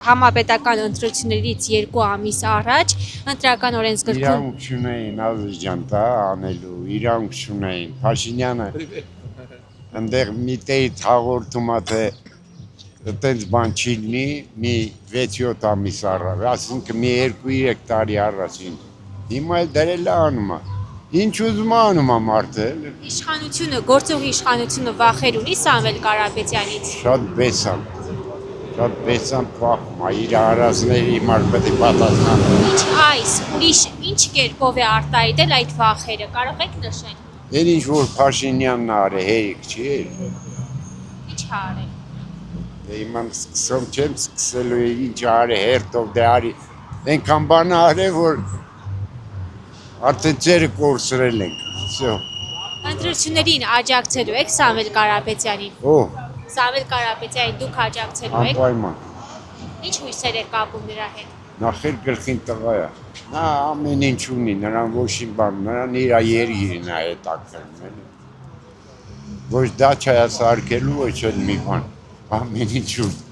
Համապետական ընտրություններից 2 ամիս առաջ ընտրական օրենսգրքում իրանք չունեին Ազիջան դա անելու, իրանք չունեին Փաշինյանը այնտեղ մի տեյթ հաղորդումա թե այդպես բան չի լինի մի 6-7 ամիս առաջ, ասինքն մի 2-3 տարի առաջին հիմա էլ դրել է անում է ինչ ուզում անում է մարդը իշխանությունը, գործող իշխանությունը վախեր ունի Սամվել Կարապետյանից։ Շատ բեսան փախում է իր արածների հիմար պետք է պատասխանեն։ Ինչ այս, ուրիշ, ինչ կերպով է արտահայտել այդ վախերը, կարող եք նշել։ Էլ ինչ որ Փաշինյանն արի հերիք չի։ Ինչ արել։ Դե իմ սկսում չեմ սկսելու ինչ արի հերթով դե արի այնքան բան արել որ արդեն ծերը կորցրել ենք։ Всё։ Ընտրություններին աջակցելու եք Սամվել Կարապետյանին։ Ո՞վ։ Սամվել Կարապետյանին դուք աջակցելու եք։ Անպայման։ Ինչ հույսեր եք կապում նրա հետ։ Նախ էլ գլխին տղա է։ Նա ամեն ինչ ունի, նրան ոչինչ բան, նրան իր երգիրն է հետաքրքրում։ Ոչ դա չայ սարքելու, ոչ էլ մի բան։ Ամեն ինչ ունի։